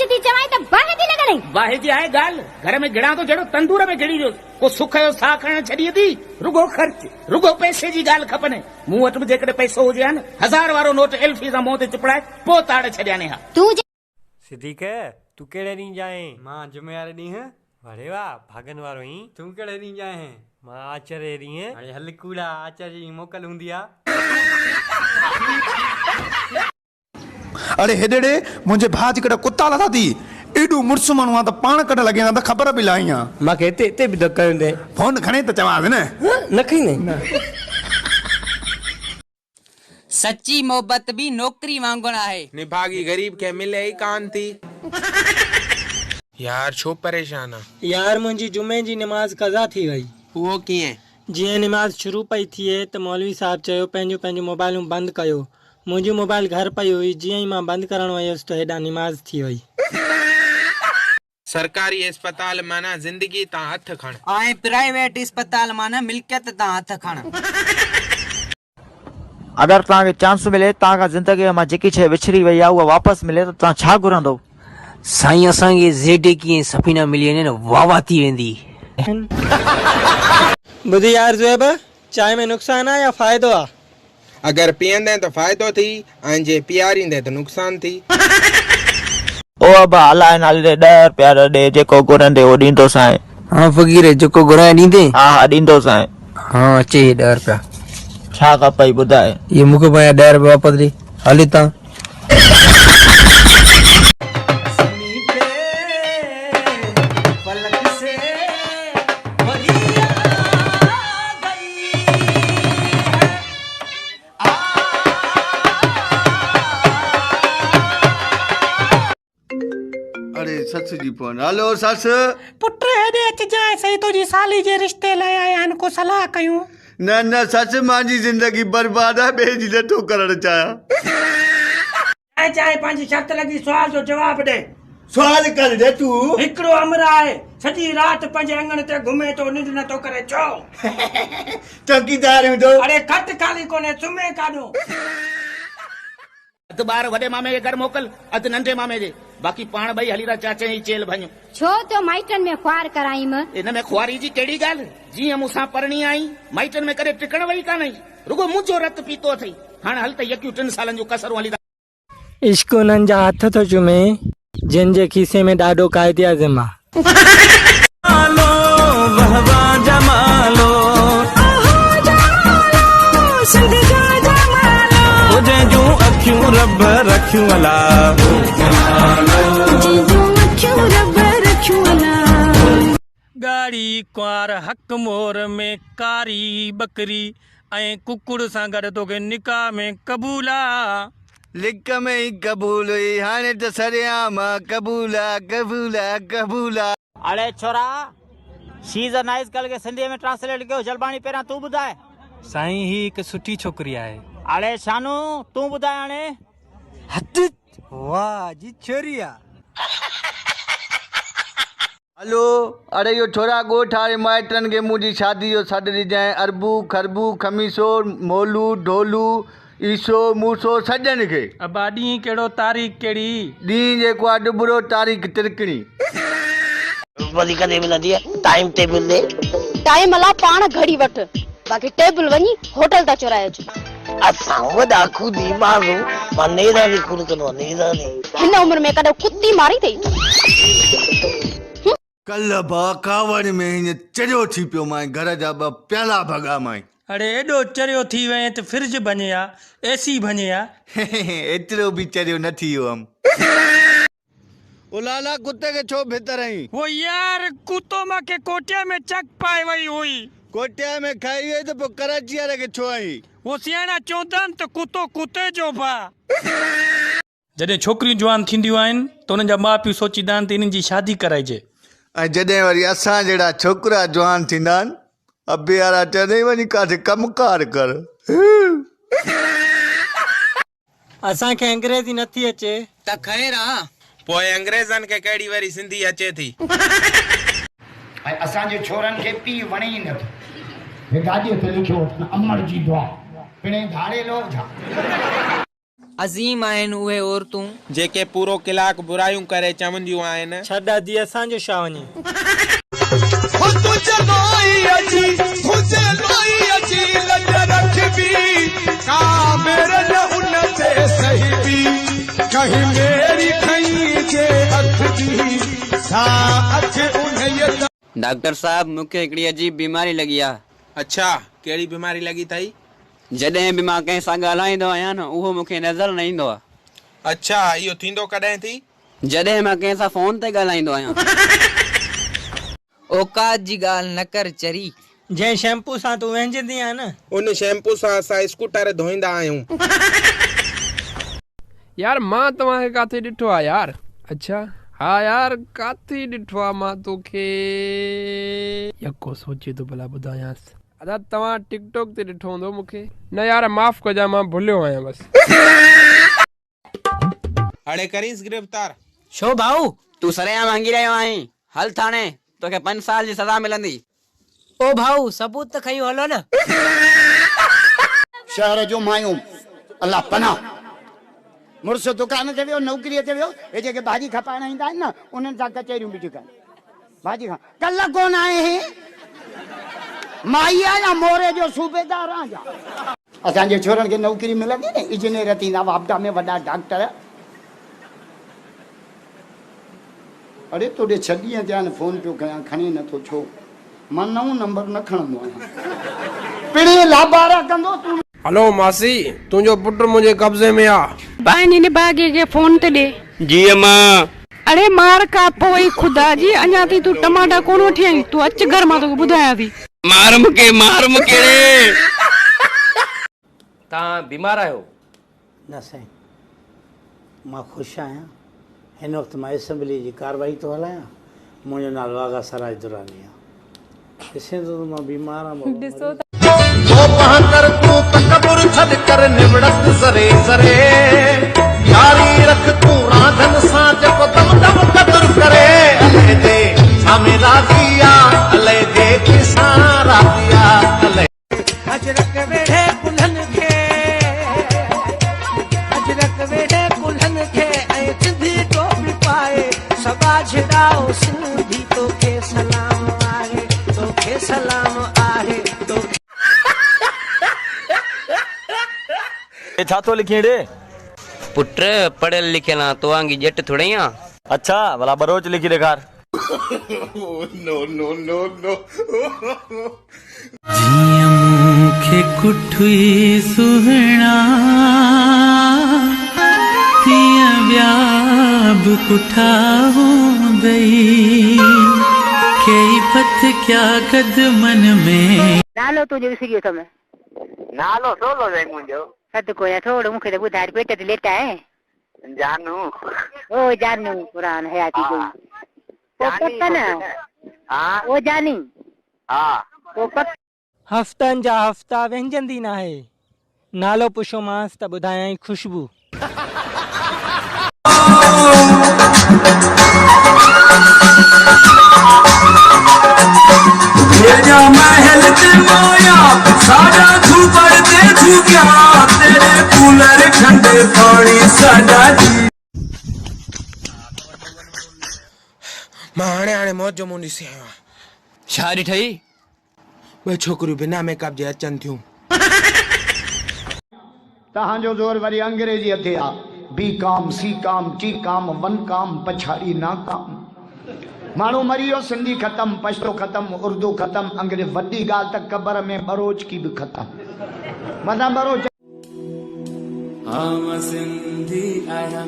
थी चवाई तो बाहे थी लगणी बाहे जी आहे गाल घर में गिड़ा तो जड़ो तंदूर में गिड़ी जो को सुख जो सा खण छड़ी थी रुगो खर्च रुगो पैसे जी गाल खपने मुंह वट जेकड़े पैसो हुजे न 1000 वारो नोट एल्फी सा मुंह ते चिपड़ाए पो ताड़ छड़ियाने हा तू सिद्दीक तू केड़े ॾींहुं जाए मां जुमे वारे ॾींहुं अरे वाह भागन वारो ही तूं कहिड़े ॾींहुं जाए मां आचरे ॾींहुं हाणे हल कूड़ा आचार्य जी मोकल हूंदी आहे। अरे हेॾे मुंहिंजे भाउ जे कॾहिं कुता लथा थी एॾो मुड़ुसु माण्हू आहे त पाण कॾहिं लॻे त ख़बर बि लाही आहे मूंखे हिते बि धक कयो फोन खणे त चवांसि न न खईं सच्ची मोहब्बत भी नौकरी वांगुरु आहे निभागी गरीब के मिले ही कान थी यार छो परेशान आहे यार मुंहिंजी जुमे जी निमाज़ कज़ा थी वई वो कीअं जीअं निमाज़ शुरू पई थिए त मौलवी साहब चयो पंहिंजूं मोबाइलूं बंदि कयो मुंहिंजी मोबाइल घर पई हुई जीअं ई मां बंदि करण वयुसि त हेॾा निमाज़ थी वई। सरकारी अस्पताल माना जिंदगी ता हथ खण ऐं प्राइवेट अस्पताल माना मिल्कियत तां हथ खण। अगर तव्हांखे चांस मिले तव्हांखां ज़िंदगीअ मां जेकी शइ विछड़ी वई आहे उहा वापसि मिले त तव्हां छा घुरंदो? साईं असांखे ज़ेड की सफ़ीना मिली वञे न वाह थी वेंदी। ॿुधी यार ज़ुएब चांहि में नुक़सान आहे या फ़ाइदो आहे? अगर पीअंदे तो फायदो थी ऐं जे पीआरींदे तो नुक़सान थी। ओ अबा अलाए नाले ॾे 10 रुपया ॾे जेको घुरंदे उहो ॾींदोसांइ। हाँ फ़क़ीर जेको घुराए ॾींदे हा ॾींदोसांइ। हाँ अचे 10 रुपया छा खपई ॿुधाए? ये मूंखे पया 10 रुपया वापस ॾे हले तां। अरे सस जी फोन हेलो सस पुट हेॾे अच जाए सही तुंहिंजी साली जे रिश्ते लाइ आया आहिनि को सलाह कयूं। न न सस मुंहिंजी ज़िंदगी बर्बाद आहे ॿिए जी नथो करणु चाहियां। चाहे पंहिंजी शर्त लगी सवाल जो जवाब दे सवाल कर दे तू हिकड़ो अमर आहे सॼी रात पंहिंजे अंगण ते घुमे तो निंड नथो करे चो चौकीदार हूंदो। अरे खट खाली कोने सुम्हे काॾो अधु ॿार वॾे मामे जे घर मोकल अधु नंढे मामे जे बाक़ी पाण ॿई हली रहा चाचे जी चेल भञो छो तो माइटन में ख्वार कराईम इन में खुआरी जी कहिड़ी ॻाल्हि जीअं मूंसां परणी आई माइटन में करे टिकण वई कान्हई रुगो मुंहिंजो रत पीतो अथई हाणे हल त यकियूं 3 सालनि जूं कसरूं हली इश्क उन्हनि जा हथ थो चुमे जिन जे खीसे में ॾाढो क़ाइदे आज़म आहे। रब रखियूं अला गाड़ी क्वार हक मोर में कारी बकरी ऐं कुकुड़ सां गॾु तोखे निकाह में कबूला लिक में ही कबूल हुई हाणे त सरेआम कबूला कबूला कबूला। अरे छोरा she is a nice girl के सिंधी में ट्रांसलेट कयो जलबाणी पहिरां तूं ॿुधाए। साईं ही हिकु सुठी छोकिरी आहे। अरे शानू तूं ॿुधाए हाणे। हथ वाह जी छोरी आहे। हेलो अरे यो छोरा ॻोठ वारे माइटनि खे मुंहिंजी शादी जो सॾु ॾिजांइ अरबू खरबू खमीसो मोलू ढोलू ईसो मूसो सॼनि खे। अबा ॾींहुं कहिड़ो तारीख़ कहिड़ी? ॾींहुं जेको आहे ॾुबरो तारीख़ तिरकणी वधीक दे मिलंदी आहे टाइम टेबल दे टाइम अला पाण घड़ी वठ बाक़ी टेबल वञी होटल ता चुराए अच। असां वॾा खुदी माण्हू मां नेरा बि खुद कंदो नेरा बि हिन उम्र में कॾहिं कुत्ती मारी अथई? कल्ह बा कावड़ में हीअं चरियो थी पियो मां घर जा 2 प्याला भॻा मां। अरे एॾो चरियो थी वञे त फ्रिज भञे आ एसी भञे आ। एतिरो बि चरियो न थी वियो हुअमि। ओ लाला कुत्ते खे छो भितर आई? वो यार कुतो मांखे कोटिया में चक पाए वई हुई। कोटिया में खाई वई त पोइ कराची वारे खे छो आई? वो सियाणा चवंदा आहिनि त कुतो कुते जो भा। जॾहिं छोकिरियूं जवान थींदियूं आहिनि त उन्हनि जा माउ पीउ सोचींदा आहिनि त इन्हनि जी शादी कराइजे ऐं जॾहिं वरी असां जहिड़ा छोकिरा जवान थींदा आहिनि अबे वारा चवंदा वञी काथे कमकार कर। असांखे अंग्रेजी नथी अचे त ख़ैर आ पोइ अंग्रेज़नि खे कहिड़ी वरी सिंधी अचे थी। ऐं असांजे छोरनि खे पीउ वणे ई नथो। हे गाॾीअ ते लिखियो अमर जी दुआ पिणे धाड़े लो जा अज़ीम आहिनि उहे औरतूं जेके पूरो कलाक बुरायूं करे चवंदियूं आहिनि छा दादी असांजो छा वञे। डॉक्टर साहब मूंखे हिकिड़ी अजीब बीमारी लगी आहे। अच्छा कहिड़ी बीमारी लगी अथई? जॾहिं बि मां कंहिं सां ॻाल्हाईंदो आहियां न उहो मूंखे नज़र न ईंदो आहे। अच्छा इहो थींदो कॾहिं थी? जॾहिं मां कंहिं सां फोन ते ॻाल्हाईंदो आहियां। औकात जी ॻाल्हि न कर चरी। जंहिं शैम्पू सां तूं वेंजंदी आहे न उन शैम्पू सां असां स्कूटर धोईंदा आहियूं। यार मां तव्हांखे काथे ॾिठो आहे यार। अच्छा हा यार काथे ॾिठो आहे मां तोखे यको सोचे थो भला ॿुधायांसि। अदा तव्हां टिकटॉक ते ॾिठो हूंदो मूंखे। न यार माफ़ कजां मां भुलियो आहियां बस। हाणे करींसि गिरफ़्तार। छो भाऊ तूं सरेआम मांगी रहियो आहीं? हल थाणे तोखे 5 साल जी सज़ा मिलंदी। ओ भाऊ सबूत त खयूं हलो न। शहर जो मायूं अल्लाह पनाह मुड़ुस दुकान ते वियो नौकरीअ ते वियो हे जेके भाॼी खपाइण ईंदा आहिनि न उन्हनि सां कचहरियूं बिठियूं कनि। भाॼी खा कल्ह कोन आहे हे माई या मोरे जो सूबेदार आहियां। असांजे छोरनि खे नौकरी मिलंदी न इंजीनियर थींदा वापडा में वॾा डॉक्टर। अरे तोॾे 6 ॾींहं थिया आहिनि फोन पियो कयां खणी नथो छो? मां 9 नंबर न खणंदो आहियां। पिणे लाबारा कंदो तूं। हलो मासी तुंहिंजो पुटु मुंहिंजे कब्ज़े में आहे। पानी ने बागे के फोन ते दे। जी अम्मा। अरे मार का पोई खुदा जी अञा ती तू टमाटा कोन वठी आई। तू अच घर मां तोखे ॿुधायां थी। मार मूंखे रे। तव्हां बीमार आहियो? न साईं मां ख़ुशि आहियां। हिन वक़्तु मां असेंबली जी कार्रवाई थो हलायां। मुंहिंजो नालो आगा सराज दुरानी आहे। ॾिसे थो त मां बीमार आहियां। ॾिसो तू तकबुर छॾ कर निवड़त सरे सरे यारी रख तू रांधन सां जेको दम दम कदर करे। अले दे सामे राज़िया अले दे किसां राज़िया अले अजरक वेठे कुल्हन खे ऐं सिंधी टोपी पाए सभा छॾाओ सिंधी तोखे सलाम आहे तोखे सलाम आहे। छा थो लिखी ॾे? पुट पढ़ियल लिखियल आहियां तव्हांजी ॼट थोड़ी आहियां। अच्छा भला बरोच लिखी ॾेखार। नो नो नो नो जियां मूंखे कुठुई सुहिणा तीअं ॿिया बि कुठा हूंदई कई पथ क्या कदमन में। नालो तुंहिंजो विसरी वियो अथमि। नालो सोलो आहे मुंहिंजो। सत कोया थोड़ो मूंखे त ॿुधाए पेट ते लेटा आहे। जानू ओ जानू पुरान हयाती गई। ओ पक्का न हाँ ओ जानी हाँ ओ पक्का। हफ़्तनि जा हफ़्ता व्यंजंदी न आहे। नालो पुछोमांसि त ॿुधायई खुशबू। महल ते मोया साडा तू बढ़ते तू क्या तेरे कूलर ठंडे पानी साडा जी। मां हाणे मौज जो मुंह ॾिसी आयो आहियां। छा ॾिठई? 2 छोकिरियूं बिना मेकअप जे अचनि थियूं। तव्हांजो ज़ोर वरी अंग्रेजीअ ते आहे। बी काम सी काम टी काम 1 काम पछाड़ी ना काम। माण्हू मरी वियो सिंधी ख़तम पछतो ख़तम उर्दू ख़तम अंग्रेजी वॾी ॻाल्हि त क़बर में बरोच की बि ख़तम। मना बरोच हम सिंधी आया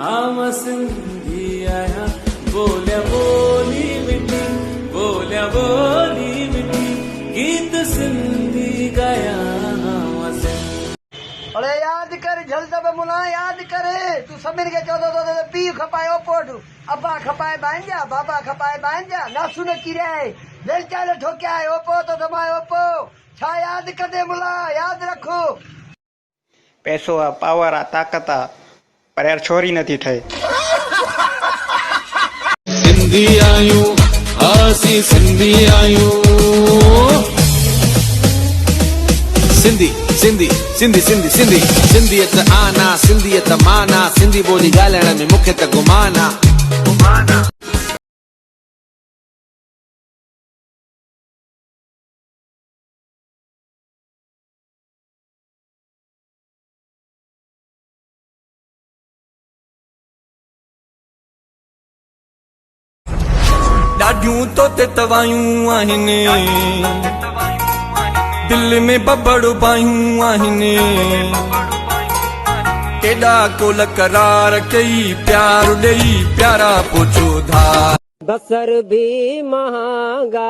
हम सिंधी आया बोलिया बोली मिठी बोलिया बोली मिठी गीत सिंधी गाया। अरे याद कर जल्द मुना याद करे तू सभिनि खे चवंदो तो पीउ खपाए ओपोड अब्बा खपाए बांजा बाबा खपाए बांजा नासू न किराए दिल चाल ठोकिया है ओपो तो दमाए ओपो छा याद कदे मुला याद रखो। पैसो आ पावर आ ताकत आ पर यार छोरी नथी ठहे। सिंधी आयूं आसी सिंधी आयूं सिंधी सिंधी सिंधी सिंधी सिंधी सिंधियत आना सिंधियत माना सिंधी ॿोली ॻाल्हाइण में मूंखे त गुमाना ॾाढियूं तो ते तवायूं आहिनि दिल में बबड़ बायूं आहिनि केॾा कोल करार कई प्यार ॾेई प्यारा पोचो धार बसर भी महंगा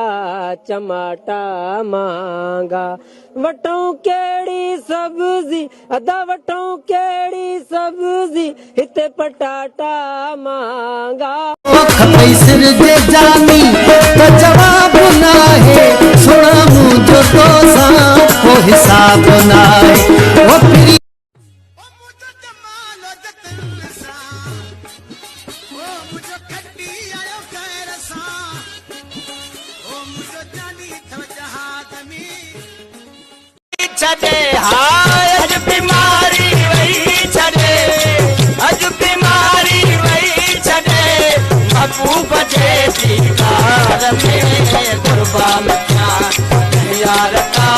टमाटा महंगा वटूं केड़ी सब्जी अदा वटूं केड़ी सब्जी हिते पटाटा महंगा सिर जे जानी तो जवाब ना है सुना मुझो तो सा को हिसाब ना है वो फिर छॾे हाय अज बीमारी वही छॾे अज बीमारी वही छॾे महबूब जे दीदार में कुर्बान यार का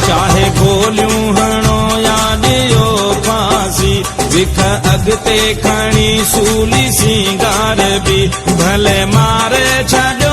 चाहे गोलियूं हणो या ॾियो फांसी विख अॻिते खणी सूली सिंगार बि भले मारे छॾे